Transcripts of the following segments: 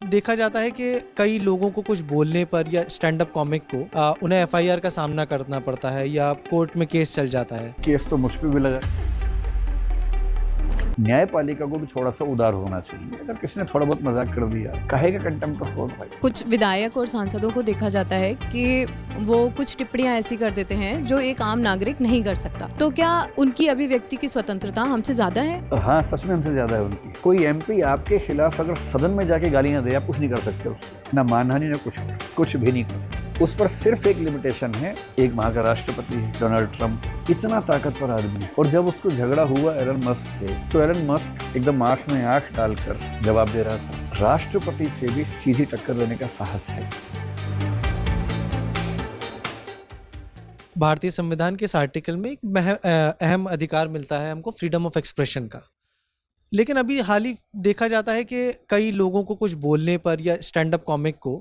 देखा जाता है कि कई लोगों को कुछ बोलने पर या स्टैंड अप कॉमिक को उन्हें एफआईआर का सामना करना पड़ता है या कोर्ट में केस चल जाता है। केस तो मुझ पे भी लगा। न्यायपालिका को भी थोड़ा सा उदार होना चाहिए। अगर किसी ने थोड़ा बहुत मजाक कर दिया, कहेगा कंटेम्प्ट ऑफ कोर्ट भाई। कुछ विधायक और सांसदों को देखा जाता है कि वो कुछ टिप्पणियां ऐसी कर देते हैं जो एक आम नागरिक नहीं कर सकता। तो क्या उनकी अभिव्यक्ति की स्वतंत्रता हमसे ज्यादा है? हाँ, सच में हमसे ज्यादा है उनकी। कोई एमपी आपके खिलाफ अगर सदन में जाके गालियां दे, आप कुछ नहीं कर सकते उसको, ना मानहानि ना कुछ भी नहीं कर सकते। उस पर सिर्फ एक लिमिटेशन है, एक वहाँ का राष्ट्रपति है डोनाल्ड ट्रंप, इतना ताकतवर आदमी है। और जब उसको झगड़ा हुआ एलन मस्क से, तो एलन मस्क एकदम आंख में आंख डालकर जवाब दे रहा था। राष्ट्रपति से भी सीधी टक्कर लेने का साहस है। भारतीय संविधान के इस आर्टिकल में एक अहम अधिकार मिलता है हमको, फ्रीडम ऑफ एक्सप्रेशन का। लेकिन अभी हाल ही देखा जाता है कि कई लोगों को कुछ बोलने पर या स्टैंड अप कॉमिक को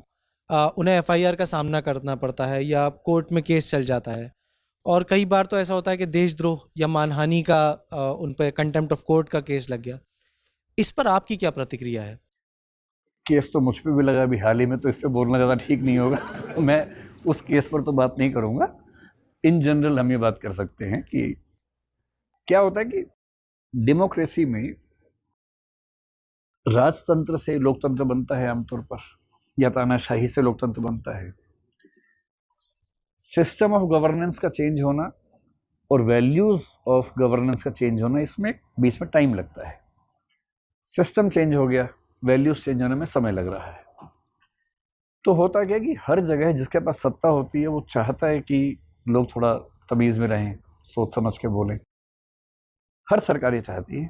उन्हें एफआईआर का सामना करना पड़ता है या कोर्ट में केस चल जाता है। और कई बार तो ऐसा होता है कि देशद्रोह या मानहानि का उन पर कंटेम्प्ट ऑफ कोर्ट का केस लग गया। इस पर आपकी क्या प्रतिक्रिया है? केस तो मुझ पे भी लगा अभी हाल ही में, तो इस पर बोलना ज़्यादा ठीक नहीं होगा। मैं उस केस पर तो बात नहीं करूँगा। इन जनरल हम ये बात कर सकते हैं कि क्या होता है कि डेमोक्रेसी में राजतंत्र से लोकतंत्र बनता है आमतौर पर, या तानाशाही से लोकतंत्र बनता है। सिस्टम ऑफ गवर्नेंस का चेंज होना और वैल्यूज ऑफ गवर्नेंस का चेंज होना, इसमें बीच में टाइम लगता है। सिस्टम चेंज हो गया, वैल्यूज चेंज होने में समय लग रहा है। तो होता क्या कि हर जगह जिसके पास सत्ता होती है वो चाहता है कि लोग थोड़ा तमीज में रहें, सोच समझ के बोलें। हर सरकार ये चाहती है।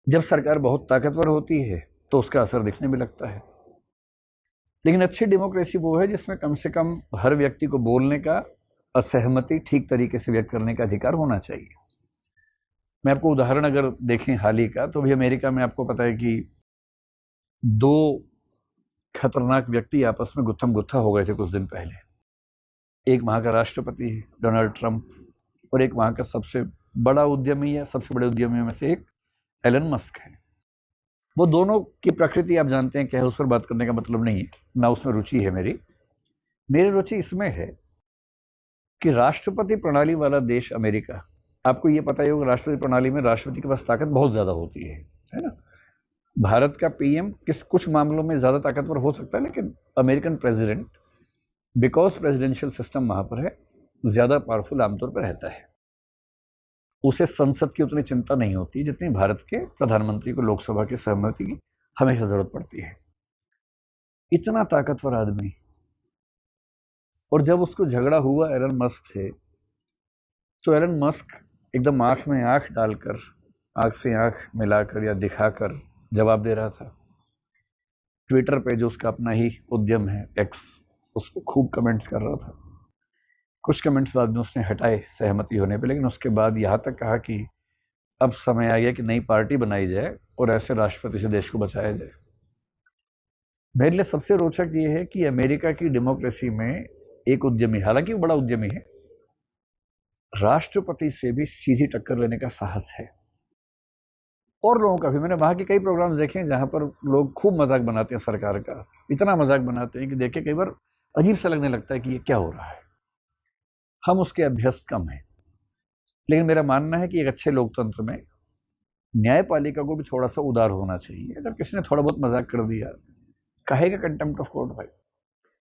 जब सरकार बहुत ताकतवर होती है तो उसका असर दिखने भी लगता है। लेकिन अच्छी डेमोक्रेसी वो है जिसमें कम से कम हर व्यक्ति को बोलने का, असहमति ठीक तरीके से व्यक्त करने का अधिकार होना चाहिए। मैं आपको उदाहरण अगर देखें हाल ही का, तो भी अमेरिका में आपको पता है कि दो खतरनाक व्यक्ति आपस में गुत्थम गुत्था हो गए थे कुछ दिन पहले। एक वहाँ का राष्ट्रपति है डोनाल्ड ट्रंप, और एक वहाँ का सबसे बड़ा उद्यमी है, सबसे बड़े उद्यमियों में से एक एलन मस्क है। वो दोनों की प्रकृति आप जानते हैं क्या है, उस पर बात करने का मतलब नहीं है, ना उसमें रुचि है मेरी रुचि इसमें है कि राष्ट्रपति प्रणाली वाला देश अमेरिका, आपको ये पता ही होगा, राष्ट्रपति प्रणाली में राष्ट्रपति के पास ताकत बहुत ज़्यादा होती है ना। भारत का पीएम कुछ मामलों में ज़्यादा ताकतवर हो सकता है, लेकिन American president, because presidential system वहाँ पर है, ज़्यादा पावरफुल आमतौर पर रहता है। उसे संसद की उतनी चिंता नहीं होती जितनी भारत के प्रधानमंत्री को लोकसभा की सहमति की हमेशा जरूरत पड़ती है। इतना ताकतवर आदमी, और जब उसको झगड़ा हुआ एलन मस्क से, तो एलन मस्क एकदम आंख में आंख डालकर, आंख से आंख मिलाकर या दिखाकर जवाब दे रहा था। ट्विटर पे जो उसका अपना ही उद्यम है एक्स, उस पर खूब कमेंट्स कर रहा था। कुछ कमेंट्स बाद में उसने हटाए सहमति होने पे, लेकिन उसके बाद यहाँ तक कहा कि अब समय आ गया कि नई पार्टी बनाई जाए और ऐसे राष्ट्रपति से देश को बचाया जाए। मेरे लिए सबसे रोचक ये है कि अमेरिका की डेमोक्रेसी में एक उद्यमी, हालांकि वो बड़ा उद्यमी है, राष्ट्रपति से भी सीधी टक्कर लेने का साहस है। और लोगों का भी, मैंने वहाँ के कई प्रोग्राम्स देखे हैं जहाँ पर लोग खूब मजाक बनाते हैं सरकार का, इतना मजाक बनाते हैं कि देख के कई बार अजीब सा लगने लगता है कि ये क्या हो रहा है। हम उसके अभ्यस्त कम हैं, लेकिन मेरा मानना है कि एक अच्छे लोकतंत्र में न्यायपालिका को भी थोड़ा सा उदार होना चाहिए। अगर किसी ने थोड़ा बहुत मजाक कर दिया, कहेगा कंटेम्प्ट ऑफ कोर्ट भाई।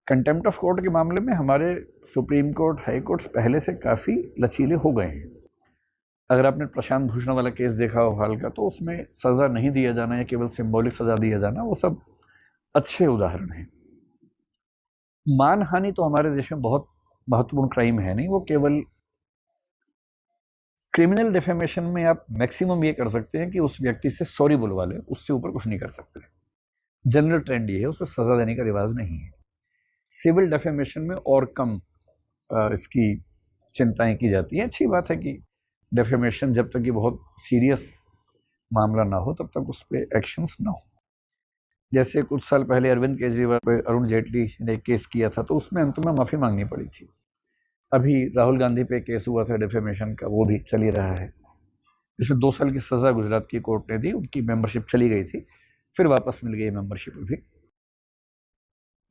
कंटेम्प्ट ऑफ कोर्ट के मामले में हमारे सुप्रीम कोर्ट, हाई कोर्ट्स पहले से काफ़ी लचीले हो गए हैं। अगर आपने प्रशांत भूषण वाला केस देखा हो हाल का, तो उसमें सज़ा नहीं दिया जाना या केवल सिंबॉलिक सज़ा दिया जाना, वो सब अच्छे उदाहरण हैं। मानहानि तो हमारे देश में बहुत महत्वपूर्ण क्राइम है नहीं, वो केवल क्रिमिनल डिफेमेशन में आप मैक्सिमम ये कर सकते हैं कि उस व्यक्ति से सॉरी बुलवा लें, उससे ऊपर कुछ नहीं कर सकते। जनरल ट्रेंड ये है, उसमें सजा देने का रिवाज नहीं है। सिविल डिफेमेशन में और कम इसकी चिंताएं की जाती हैं। अच्छी बात है कि डिफेमेशन जब तक ये बहुत सीरियस मामला ना हो तब तक उस पर एक्शंस ना हो। जैसे कुछ साल पहले अरविंद केजरीवाल पे अरुण जेटली ने केस किया था, तो उसमें अंत में माफ़ी मांगनी पड़ी थी। अभी राहुल गांधी पे केस हुआ था डिफेमेशन का, वो भी चल ही रहा है। इसमें 2 साल की सज़ा गुजरात की कोर्ट ने दी, उनकी मेंबरशिप चली गई थी, फिर वापस मिल गई मेंबरशिप भी।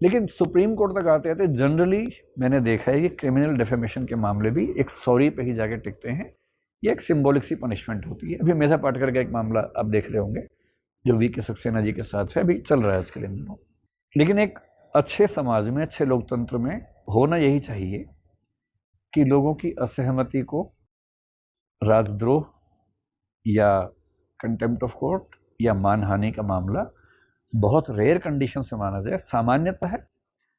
लेकिन सुप्रीम कोर्ट तक आते आते जनरली मैंने देखा है कि क्रिमिनल डिफेमेशन के मामले भी एक सॉरी पे ही जाके टिकते हैं। ये एक सिंबॉलिक सी पनिशमेंट होती है। अभी मेधा पाटकर का एक मामला आप देख रहे होंगे जो वी.के. सक्सेना जी के साथ है, अभी चल रहा है आजकल इन दिनों। लेकिन एक अच्छे समाज में, अच्छे लोकतंत्र में होना यही चाहिए कि लोगों की असहमति को राजद्रोह या कंटेम्प्ट ऑफ कोर्ट या मानहानि का मामला बहुत रेयर कंडीशन से माना जाए, सामान्यतः है,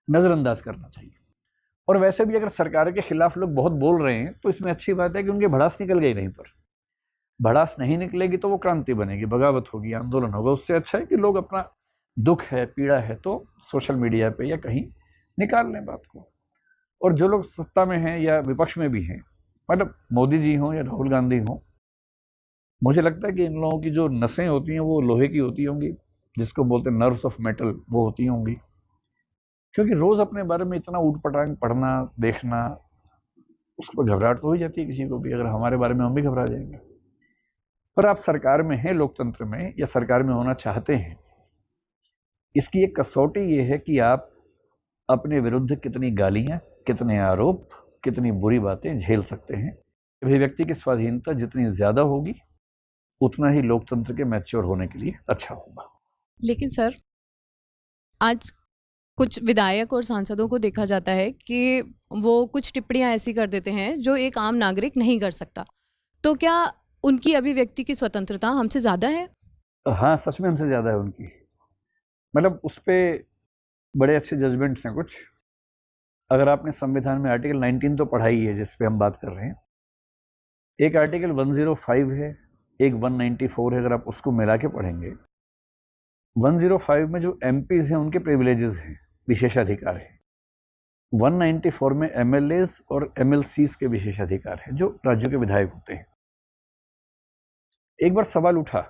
नज़रअंदाज करना चाहिए। और वैसे भी अगर सरकार के खिलाफ लोग बहुत बोल रहे हैं तो इसमें अच्छी बात है कि उनकी भड़ास निकल गई कहीं पर। भड़ास नहीं निकलेगी तो वो क्रांति बनेगी, बगावत होगी, आंदोलन होगा। उससे अच्छा है कि लोग अपना दुख है, पीड़ा है तो सोशल मीडिया पे या कहीं निकाल लें बात को। और जो लोग सत्ता में हैं या विपक्ष में भी हैं, मतलब मोदी जी हों या राहुल गांधी हों, मुझे लगता है कि इन लोगों की जो नसें होती हैं वो लोहे की होती होंगी, जिसको बोलते हैं नर्व्स ऑफ मेटल, वो होती होंगी। क्योंकि रोज़ अपने बारे में इतना ऊट पटांग पढ़ना, देखना, उस पर घबराहट तो हो ही जाती है किसी को भी। अगर हमारे बारे में हम भी घबरा जाएंगे। पर आप सरकार में हैं, लोकतंत्र में, या सरकार में होना चाहते हैं, इसकी एक कसौटी ये है कि आप अपने विरुद्ध कितनी गालियाँ, कितने आरोप, कितनी बुरी बातें झेल सकते हैं। अभिव्यक्ति की स्वाधीनता जितनी ज़्यादा होगी उतना ही लोकतंत्र के मैच्योर होने के लिए अच्छा होगा। लेकिन सर, आज कुछ विधायक और सांसदों को देखा जाता है कि वो कुछ टिप्पणियां ऐसी कर देते हैं जो एक आम नागरिक नहीं कर सकता। तो क्या उनकी अभिव्यक्ति की स्वतंत्रता हमसे ज़्यादा है? हाँ, सच में हमसे ज़्यादा है उनकी। मतलब उस पर बड़े अच्छे जजमेंट्स हैं कुछ। अगर आपने संविधान में आर्टिकल 19 तो पढ़ा ही है जिस पे हम बात कर रहे हैं, एक आर्टिकल 105 है, एक 194 है। अगर आप उसको मिला के पढ़ेंगे, 105 में जो एमपीज हैं उनके प्रिविलेजेस हैं, विशेषाधिकार है। 194 में एमएलएस और एमएलसीज के विशेषाधिकार हैं, जो राज्यों के विधायक होते हैं। एक बार सवाल उठा,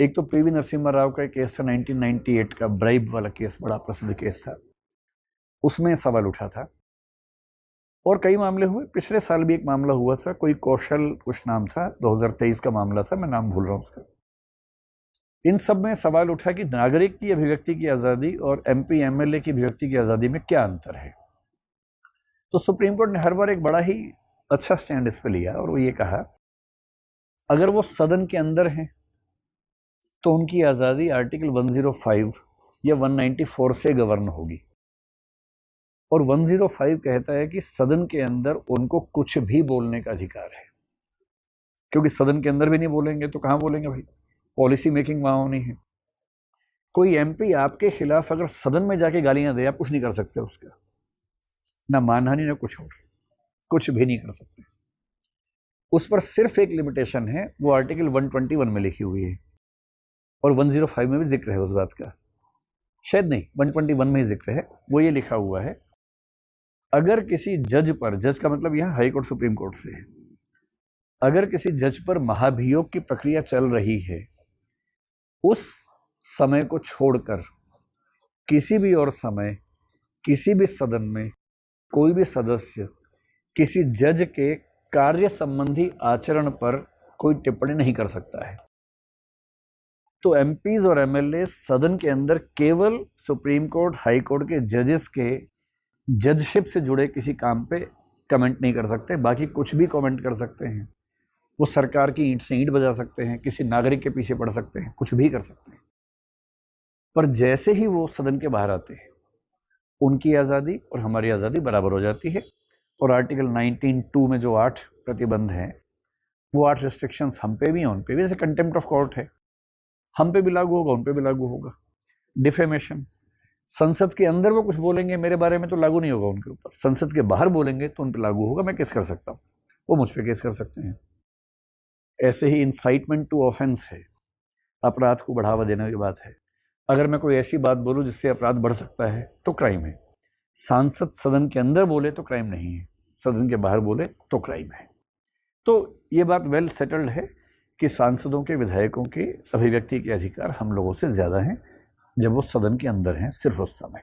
एक तो पीवी नरसिम्हा राव का एक केस था 1998 का, ब्राइब वाला केस, बड़ा प्रसिद्ध केस था, उसमें सवाल उठा था। और कई मामले हुए, पिछले साल भी एक मामला हुआ था, कोई कौशल कुछ नाम था, 2023 का मामला था, मैं नाम भूल रहा हूँ उसका। इन सब में सवाल उठा कि नागरिक की अभिव्यक्ति की आज़ादी और एमपी एमएलए की अभिव्यक्ति की आज़ादी में क्या अंतर है। तो सुप्रीम कोर्ट ने हर बार एक बड़ा ही अच्छा स्टैंड इस पर लिया और वो ये कहा, अगर वो सदन के अंदर हैं तो उनकी आज़ादी आर्टिकल 105 या 194 से गवर्न होगी। और 105 कहता है कि सदन के अंदर उनको कुछ भी बोलने का अधिकार है, क्योंकि सदन के अंदर भी नहीं बोलेंगे तो कहाँ बोलेंगे भाई, पॉलिसी मेकिंग वहाँ होनी है। कोई एमपी आपके खिलाफ अगर सदन में जाके गालियाँ दे, आप कुछ नहीं कर सकते उसका, ना मानहानि ना कुछ और, कुछ भी नहीं कर सकते। उस पर सिर्फ एक लिमिटेशन है, वो आर्टिकल 121 में लिखी हुई है और 105 में भी जिक्र है उस बात का, शायद नहीं 121 में ही जिक्र है। वो ये लिखा हुआ है, अगर किसी जज पर, जज का मतलब यहाँ हाई कोर्ट सुप्रीम कोर्ट से है, अगर किसी जज पर महाभियोग की प्रक्रिया चल रही है, उस समय को छोड़कर किसी भी और समय किसी भी सदन में कोई भी सदस्य किसी जज के कार्य संबंधी आचरण पर कोई टिप्पणी नहीं कर सकता है। तो एमपीज और एमएलए सदन के अंदर केवल सुप्रीम कोर्ट, हाई कोर्ट के जजेस के जजशिप से जुड़े किसी काम पे कमेंट नहीं कर सकते, बाकी कुछ भी कमेंट कर सकते हैं। वो सरकार की ईंट से ईंट बजा सकते हैं, किसी नागरिक के पीछे पड़ सकते हैं, कुछ भी कर सकते हैं। पर जैसे ही वो सदन के बाहर आते हैं, उनकी आज़ादी और हमारी आज़ादी बराबर हो जाती है। और आर्टिकल 19(2) में जो 8 प्रतिबंध हैं, वो 8 रिस्ट्रिक्शंस हम पे भी हैं, उन पे भी। जैसे कंटेम्प्ट ऑफ कोर्ट है, हम पे भी लागू होगा, उन पे भी लागू होगा। डिफेमेशन, संसद के अंदर वो कुछ बोलेंगे मेरे बारे में तो लागू नहीं होगा उनके ऊपर, संसद के बाहर बोलेंगे तो उन पे लागू होगा, मैं केस कर सकता हूँ, वो मुझ पे केस कर सकते हैं। ऐसे ही इंसाइटमेंट टू ऑफेंस है, अपराध को बढ़ावा देने की बात है। अगर मैं कोई ऐसी बात बोलूँ जिससे अपराध बढ़ सकता है तो क्राइम है। सांसद सदन के अंदर बोले तो क्राइम नहीं है, सदन के बाहर बोले तो क्राइम है। तो ये बात वेल सेटल्ड है कि सांसदों के, विधायकों के अभिव्यक्ति के अधिकार हम लोगों से ज़्यादा हैं जब वो सदन के अंदर हैं, सिर्फ उस समय।